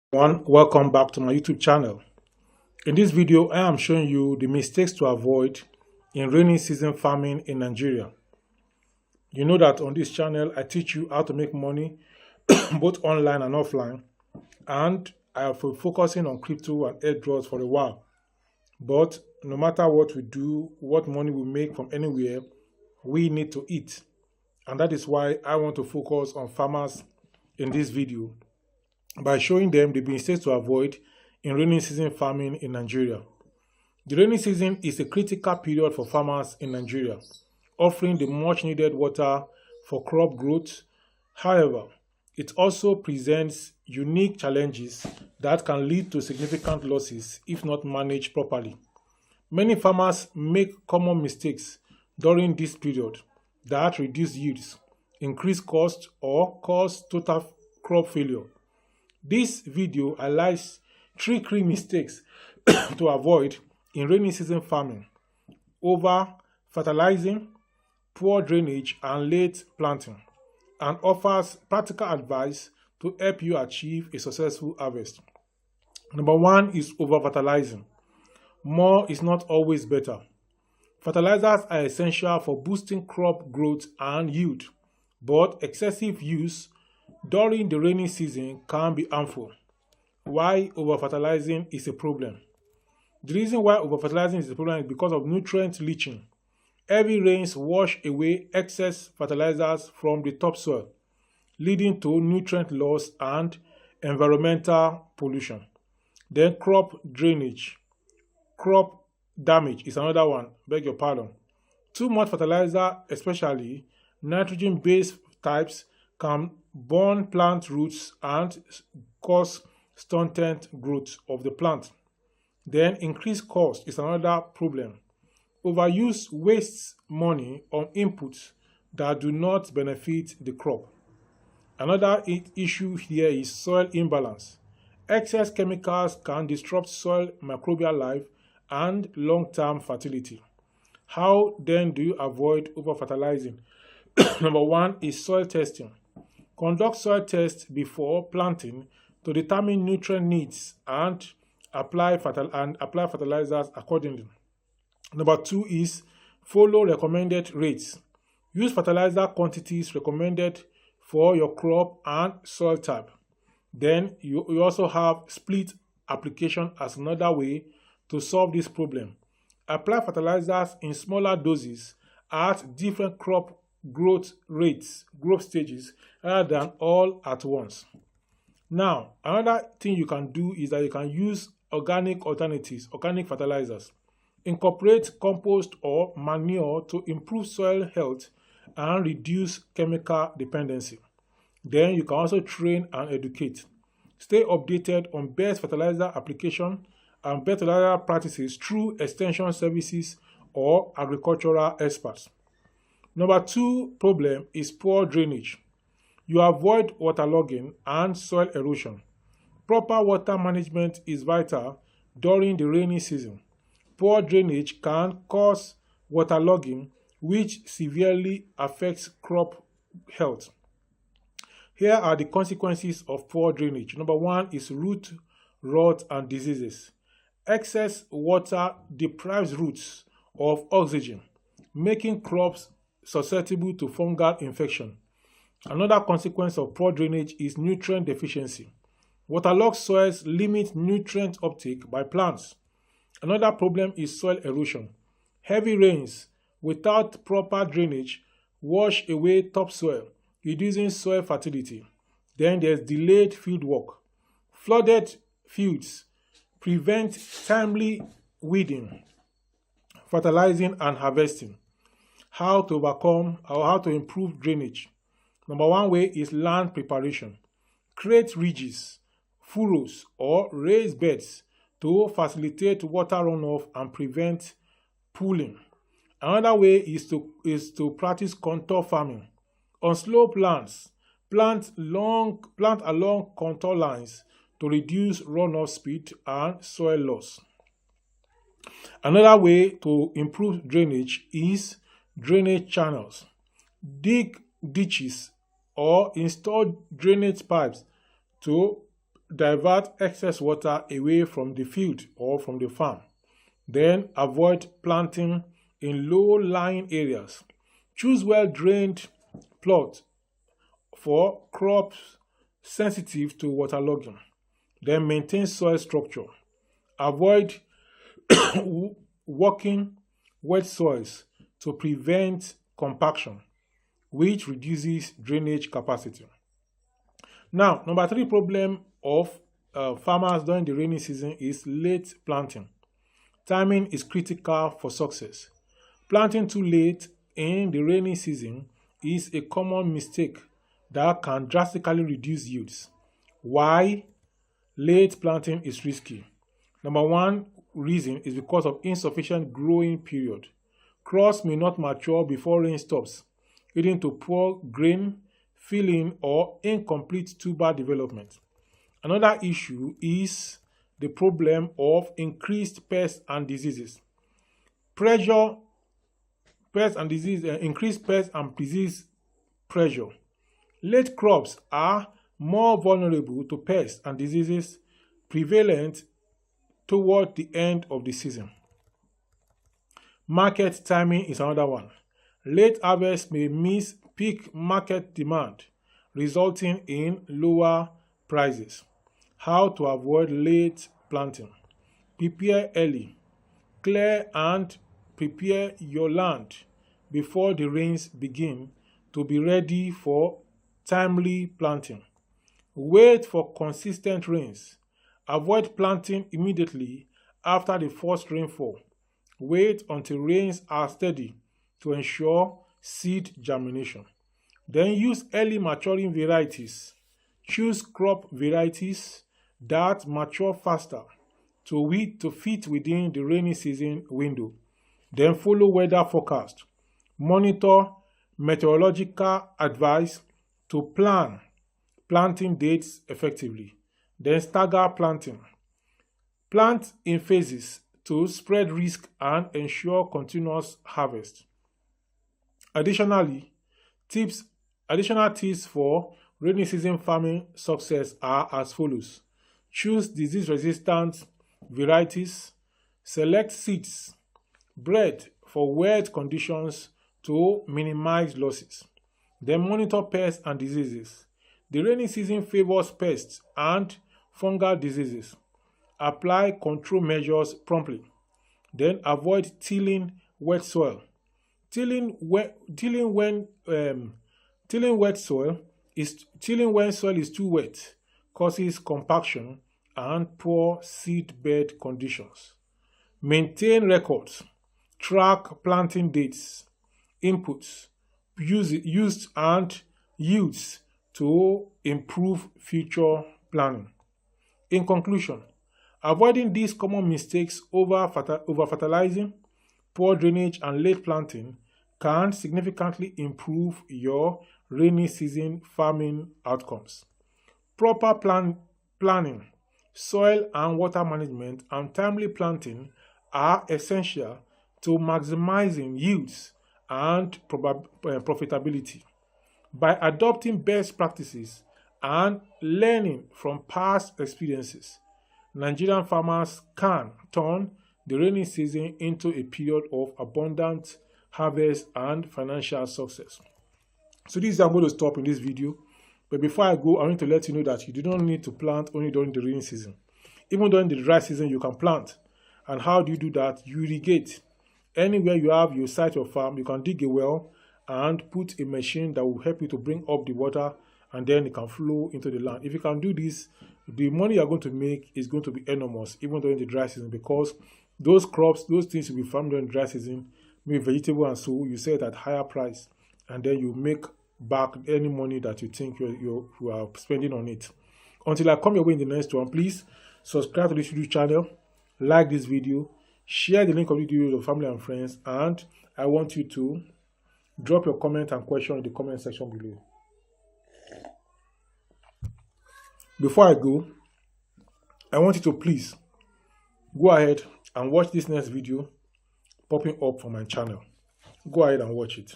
Welcome back to my YouTube channel. In this video, I am showing you the mistakes to avoid in rainy season farming in Nigeria. You know that on this channel, I teach you how to make money both online and offline, and I have been focusing on crypto and airdrops for a while. But no matter what we do, what money we make from anywhere, we need to eat. And that is why I want to focus on farmers in this video by showing them the mistakes to avoid in rainy season farming in Nigeria. The rainy season is a critical period for farmers in Nigeria, offering the much needed water for crop growth. However, it also presents unique challenges that can lead to significant losses if not managed properly. Many farmers make common mistakes during this period that reduce yields, increase costs, or cause total crop failure. This video highlights three key mistakes to avoid in rainy season farming: over fertilizing, poor drainage, and late planting, and offers practical advice to help you achieve a successful harvest. Number one is over fertilizing. More is not always better. Fertilizers are essential for boosting crop growth and yield, but excessive use during the rainy season can be harmful. Why over-fertilizing is a problem? The reason why over-fertilizing is a problem is because of nutrient leaching. Heavy rains wash away excess fertilizers from the topsoil, leading to nutrient loss and environmental pollution. Then crop drainage. Crop damage is another one, beg your pardon. Too much fertilizer, especially nitrogen-based types, can burn plant roots and cause stunted growth of the plant. Then increased cost is another problem. Overuse wastes money on inputs that do not benefit the crop. Another issue here is soil imbalance. Excess chemicals can disrupt soil microbial life and long-term fertility. How then do you avoid over-fertilizing? Number one is soil testing. Conduct soil tests before planting to determine nutrient needs and apply fertilizers accordingly. Number two is follow recommended rates. Use fertilizer quantities recommended for your crop and soil type. Then you also have split application as another way to solve this problem. Apply fertilizers in smaller doses at different crop growth stages, rather than all at once. Now, another thing you can do is that you can use organic alternatives, organic fertilizers. Incorporate compost or manure to improve soil health and reduce chemical dependency. Then you can also train and educate. Stay updated on best fertilizer application and best fertilizer practices through extension services or agricultural experts. Number two problem is poor drainage. You avoid waterlogging and soil erosion. Proper water management is vital during the rainy season. Poor drainage can cause waterlogging, which severely affects crop health. Here are the consequences of poor drainage. Number one is root rot and diseases. Excess water deprives roots of oxygen, making crops susceptible to fungal infection. Another consequence of poor drainage is nutrient deficiency. Waterlogged soils limit nutrient uptake by plants. Another problem is soil erosion. Heavy rains without proper drainage wash away topsoil, reducing soil fertility. Then there's delayed field work. Flooded fields prevent timely weeding, fertilizing, and harvesting. How to overcome or how to improve drainage? Number one way is land preparation. Create ridges, furrows, or raised beds to facilitate water runoff and prevent pooling. Another way is to practice contour farming. On slope lands, plant along contour lines to reduce runoff speed and soil loss. Another way to improve drainage is drainage channels. Dig ditches or install drainage pipes to divert excess water away from the field or from the farm. Then avoid planting in low-lying areas. Choose well-drained plots for crops sensitive to waterlogging. Then maintain soil structure. Avoid working wet soils to prevent compaction, which reduces drainage capacity. Now, number 3 problem of farmers during the rainy season is late planting. Timing is critical for success. Planting too late in the rainy season is a common mistake that can drastically reduce yields. Why late planting is risky? Number 1 reason is because of insufficient growing period. Crops may not mature before rain stops, leading to poor grain filling or incomplete tuber development. Another issue is the problem of increased pests and diseases. Increased pest and disease pressure. Late crops are more vulnerable to pests and diseases prevalent toward the end of the season. Market timing is another one. Late harvest may miss peak market demand, resulting in lower prices. How to avoid late planting? Prepare early. Clear and prepare your land before the rains begin to be ready for timely planting. Wait for consistent rains. Avoid planting immediately after the first rainfall. Wait until rains are steady to ensure seed germination. Then use early maturing varieties. Choose crop varieties that mature faster to fit within the rainy season window. Then follow weather forecast. Monitor meteorological advice to plan planting dates effectively. Then stagger planting. Plant in phases to spread risk and ensure continuous harvest. Additional tips for rainy season farming success are as follows. Choose disease-resistant varieties. Select seeds bred for wet conditions to minimize losses. Then monitor pests and diseases. The rainy season favors pests and fungal diseases. Apply control measures promptly. Then avoid tilling wet soil. Tilling when soil is too wet causes compaction and poor seed bed conditions. Maintain records. Track planting dates, inputs, used and yields to improve future planning. In conclusion, avoiding these common mistakes over fertilizing, poor drainage, and late planting can significantly improve your rainy season farming outcomes. Proper planning, soil and water management, and timely planting are essential to maximizing yields and profitability. By adopting best practices and learning from past experiences, Nigerian farmers can turn the rainy season into a period of abundant harvest and financial success. So this is I'm going to stop in this video. But before I go, I want to let you know that you do not need to plant only during the rainy season. Even during the dry season, you can plant. And how do you do that? You irrigate. Anywhere you have your site or farm, you can dig a well and put a machine that will help you to bring up the water, and then it can flow into the land. If you can do this, the money you're going to make is going to be enormous, even during the dry season, because those crops, those things will be farmed during the dry season, maybe vegetable and so, you sell it at higher price, and then you make back any money that you think you are spending on it. Until I come your way in the next one, please subscribe to this YouTube channel, like this video, share the link of the video with your family and friends, and I want you to drop your comment and question in the comment section below. Before I go, I want you to please go ahead and watch this next video popping up from my channel. Go ahead and watch it.